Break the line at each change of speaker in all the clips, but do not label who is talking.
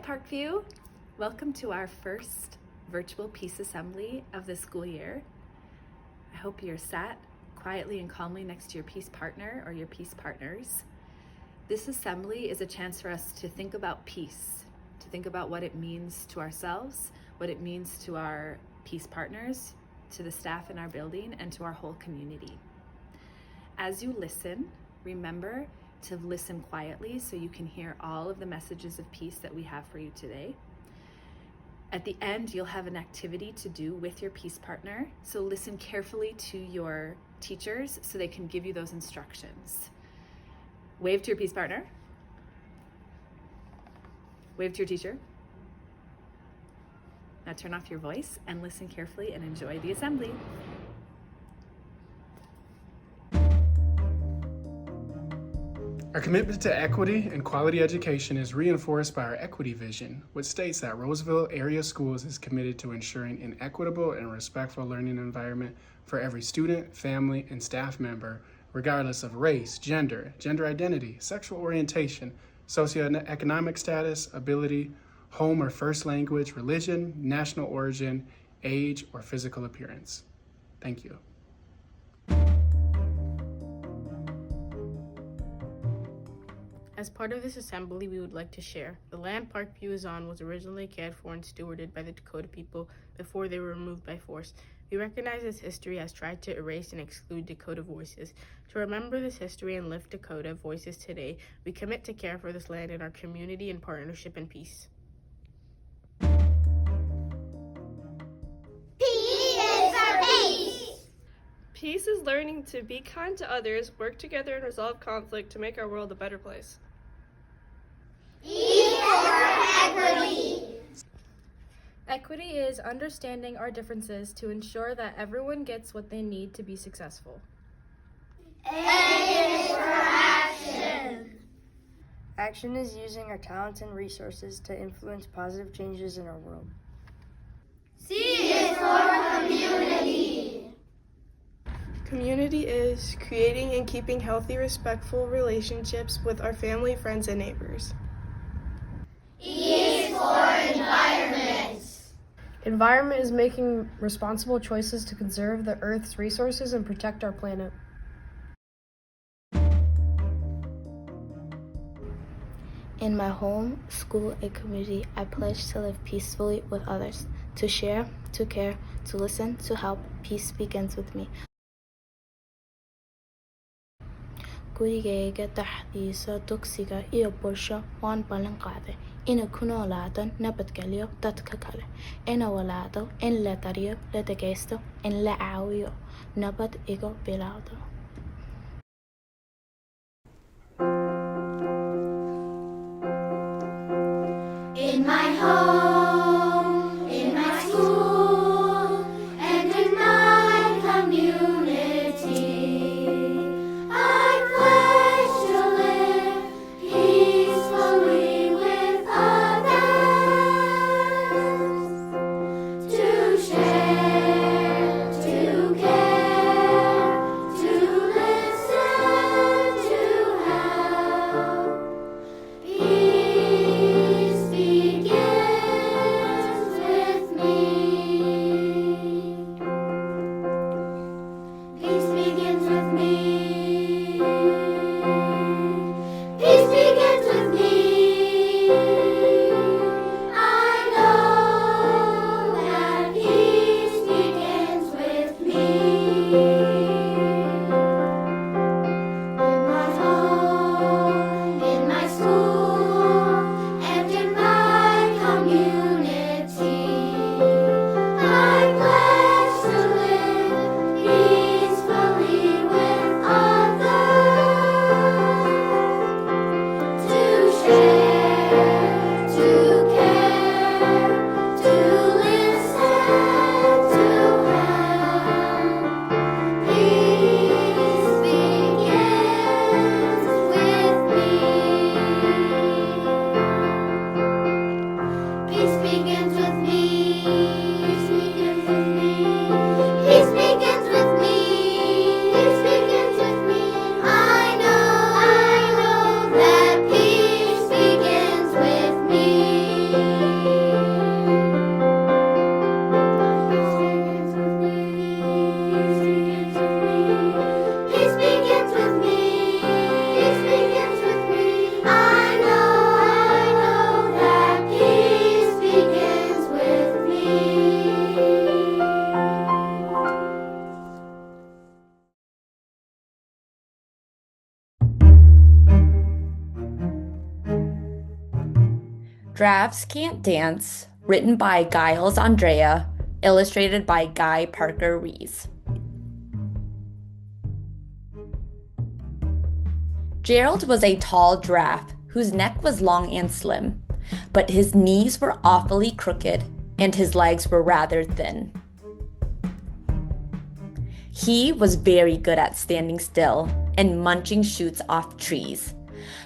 Parkview. Welcome to our first virtual Peace Assembly of the school year. I hope you're sat quietly and calmly next to your peace partner or your peace partners. This assembly is a chance for us to think about peace, to think about what it means to ourselves, what it means to our peace partners, to the staff in our building, and to our whole community. As you listen, remember to listen quietly so you can hear all of the messages of peace that we have for you today. At the end, you'll have an activity to do with your peace partner, so listen carefully to your teachers so they can give you those instructions. Wave to your peace partner. Wave to your teacher. Now turn off your voice and listen carefully and enjoy the assembly.
Our commitment to equity and quality education is reinforced by our equity vision, which states that Roseville Area Schools is committed to ensuring an equitable and respectful learning environment for every student, family, and staff member, regardless of race, gender identity, sexual orientation, socioeconomic status, ability, home or first language, religion, national origin, age, or physical appearance. Thank you.
As part of this assembly, we would like to share. The land Parkview is on was originally cared for and stewarded by the Dakota people before they were removed by force. We recognize this history has tried to erase and exclude Dakota voices. To remember this history and lift Dakota voices today, we commit to care for this land in our community in partnership and peace.
Peace is learning to be kind to others, work together, and resolve conflict to make our world a better place.
E for equity.
Equity is understanding our differences to ensure that everyone gets what they need to be successful.
A is for action.
Action is using our talents and resources to influence positive changes in our world.
C is for community.
Community is creating and keeping healthy, respectful relationships with our family, friends, and neighbors.
E is for environment.
Environment is making responsible choices to conserve the Earth's resources and protect our planet.
In my home, school, and community, I pledge to live peacefully with others, to share, to care, to listen, to help. Peace begins with me. Gurigayga dhexdiisa dugsiga iyo bulsho waan ballan qaaday inay ku noolaado nabadgelyo dadka kale, ina walaado, in la dariyo, la dhagaysto, in la caawiyo, nabad iga bilowdo.
In my home, in my school, and in my community, I pledge to live peacefully with others, to share, to care, to listen, to help. Peace begins
Drafts Can't Dance, written by Giles Andrea, illustrated by Guy Parker Rees. Gerald was a tall giraffe whose neck was long and slim, but his knees were awfully crooked and his legs were rather thin. He was very good at standing still and munching shoots off trees,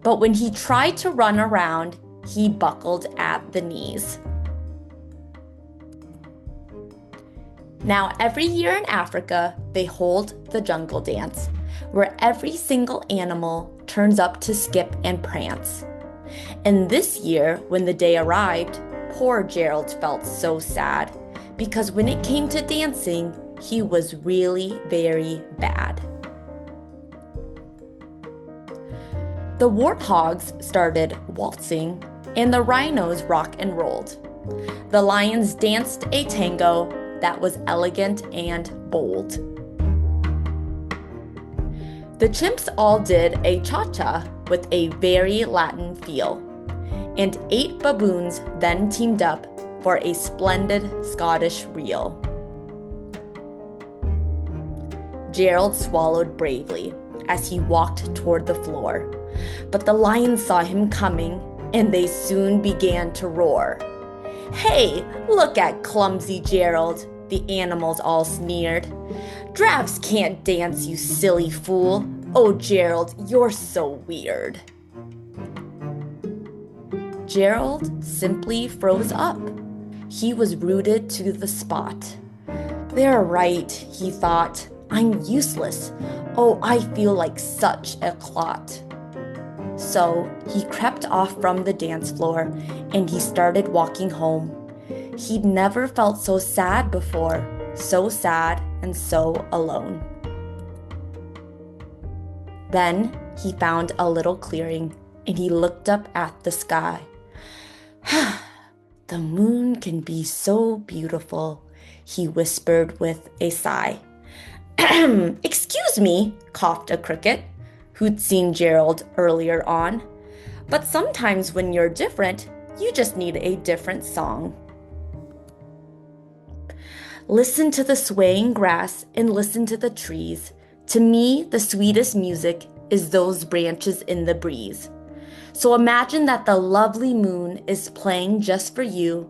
but when he tried to run around, he buckled at the knees. Now, every year in Africa, they hold the jungle dance, where every single animal turns up to skip and prance. And this year, when the day arrived, poor Gerald felt so sad, because when it came to dancing, he was really very bad. The warthogs started waltzing, and the rhinos rock and rolled. The lions danced a tango that was elegant and bold. The chimps all did a cha-cha with a very Latin feel, and 8 baboons then teamed up for a splendid Scottish reel. Gerald swallowed bravely as he walked toward the floor, but the lions saw him coming and they soon began to roar. "Hey, look at clumsy Gerald," the animals all sneered. "Drafts can't dance, you silly fool. Oh, Gerald, you're so weird." Gerald simply froze up. He was rooted to the spot. "They're right," he thought. "I'm useless. Oh, I feel like such a clot." So he crept off from the dance floor and he started walking home. He'd never felt so sad before, so sad and so alone. Then he found a little clearing and he looked up at the sky. "The moon can be so beautiful," he whispered with a sigh. "Excuse me," coughed a cricket, who'd seen Gerald earlier on. "But sometimes when you're different, you just need a different song." Listen to the swaying grass and listen to the trees. To me, the sweetest music is those branches in the breeze. So imagine that the lovely moon is playing just for you.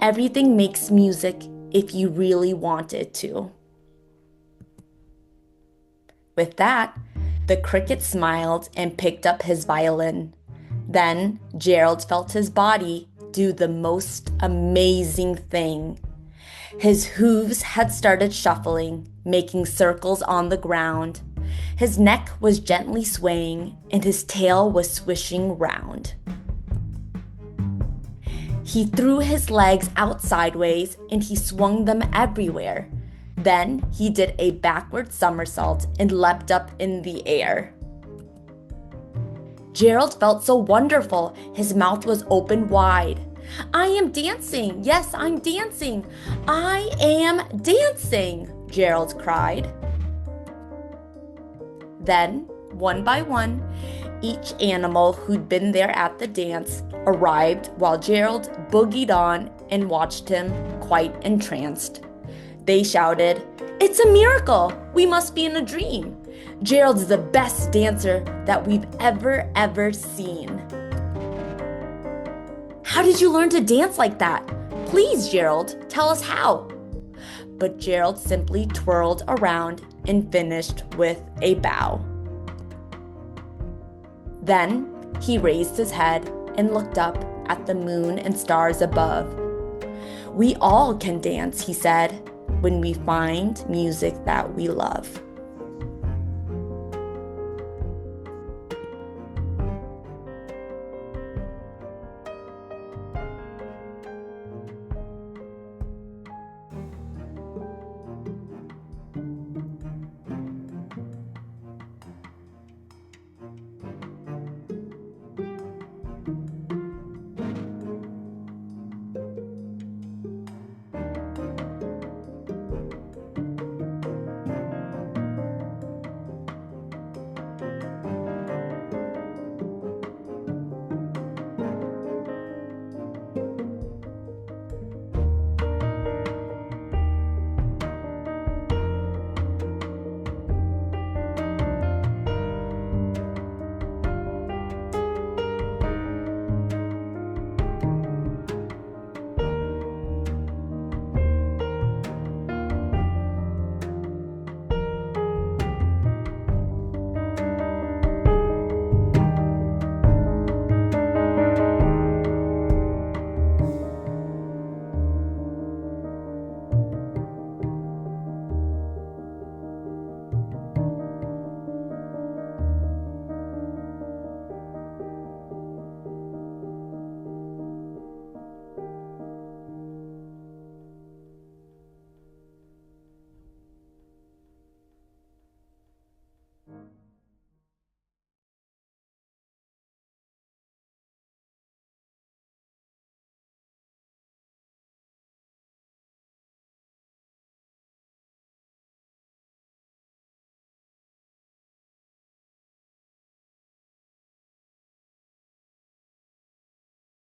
Everything makes music if you really want it to. With that, the cricket smiled and picked up his violin. Then Gerald felt his body do the most amazing thing. His hooves had started shuffling, making circles on the ground. His neck was gently swaying, and his tail was swishing round. He threw his legs out sideways, and he swung them everywhere. Then he did a backward somersault and leapt up in the air. Gerald felt so wonderful. His mouth was open wide. "I am dancing. Yes, I'm dancing. I am dancing," Gerald cried. Then, one by one, each animal who'd been there at the dance arrived while Gerald boogied on and watched him quite entranced. They shouted, "It's a miracle! We must be in a dream! Gerald's the best dancer that we've ever seen." "How did you learn to dance like that? Please, Gerald, tell us how." But Gerald simply twirled around and finished with a bow. Then he raised his head and looked up at the moon and stars above. "We all can dance," he said, "when we find music that we love."